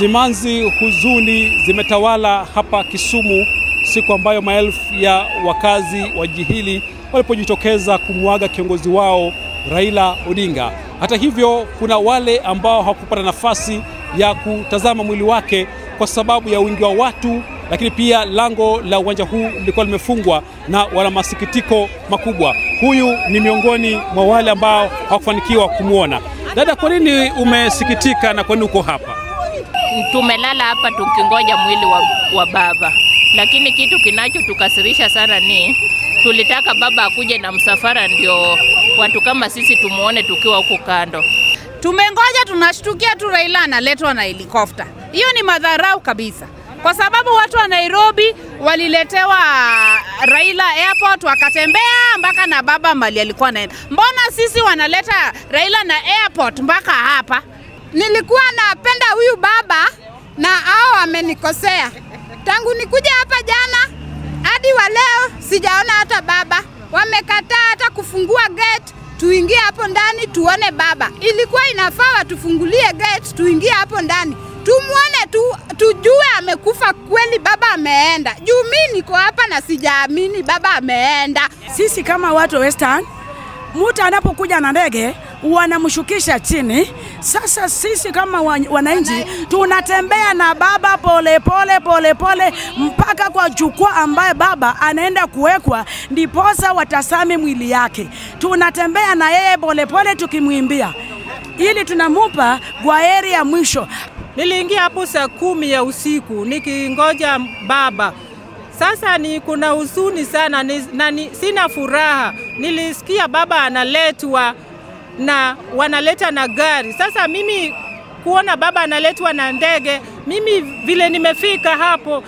Simanzi, huzuni zimetawala hapa Kisumu siku ambayo maelfu ya wakazi wa jiji hili walipojitokeza kumwaga kiongozi wao Raila Odinga. Hata hivyo, kuna wale ambao hawakupata nafasi ya kutazama mwili wake kwa sababu ya wingi wa watu, lakini pia lango la uwanja huu lilikuwa limefungwa na wana masikitiko makubwa. Huyu ni miongoni mwa wale ambao hawakufanikiwa kumuona. Dada, kwa nini umesikitika na kwa nini uko hapa? Tumelala hapa tukingoja mwili wa baba. Lakini kitu kinachotukasirisha sana ni tulitaka baba akuje na msafara ndio watu kama sisi tumuone tukiwa huko kando. Tumengoja, tunashtukia tu Raila analetwa na helikopta. Hiyo ni madharau kabisa. Kwa sababu watu wa Nairobi waliletewa Raila airport wakatembea mpaka na baba mali alikuwa anaenda. Mbona sisi wanaleta Raila na airport mpaka hapa? Nilikuwa napenda huyu baba na hao amenikosea. Tangu nikuja hapa jana hadi wa leo sijaona hata baba. Wamekataa hata kufungua gate tuingie hapo ndani tuone baba. Ilikuwa inafaa watufungulie gate tuingie hapo ndani. Tumuone tujue amekufa kweli, baba ameenda. Juu mimi niko hapa na sijaamini baba ameenda. Sisi kama watu Western, mtu anapokuja na ndege wanamshukisha chini. Sasa sisi kama wananchi tunatembea na baba pole pole mpaka kwa jukwaa ambaye baba anaenda kuwekwa, ndiposa watasame mwili yake. Tunatembea na yeye pole tukimwimbia ili tunamupa gwaheri ya mwisho. Niliingia hapo saa 10 ya usiku nikingoja baba. Sasa kuna huzuni sana sina furaha. Nilisikia baba analetwa na wanaleta na gari. Sasa mimi kuona baba analetwa na ndege, mimi vile nimefika hapo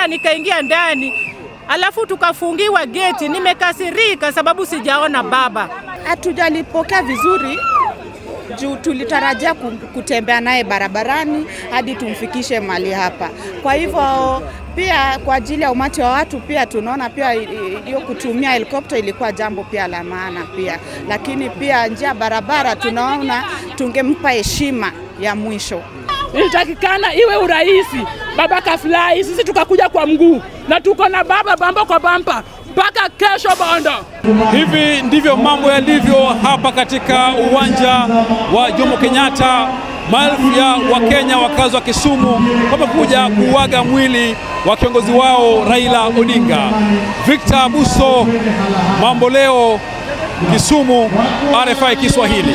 nikaingia ndani, alafu tukafungiwa geti. Nimekasirika sababu sijaona baba. Hatujalipokea vizuri. Juu tulitarajia kutembea naye barabarani hadi tumfikishe mali hapa. Kwa hivyo pia kwa ajili ya umati wa watu pia tunaona pia hiyo kutumia helikopta ilikuwa jambo pia la maana pia. Lakini pia njia barabara tunaona tungempa heshima ya mwisho. Ilitakikana iwe urahisi. Baba kafly, sisi tukakuja kwa mguu na tuko na baba bamba kwa bamba mpaka kesho banda. Hivi ndivyo mambo yalivyo hapa katika uwanja wa Jomo Kenyatta. Maelfu ya Wakenya wakazi wa Kisumu wamekuja kuuaga mwili wa kiongozi wao Raila Odinga. Victor Abuso, Mambo Leo, Kisumu, RFI Kiswahili.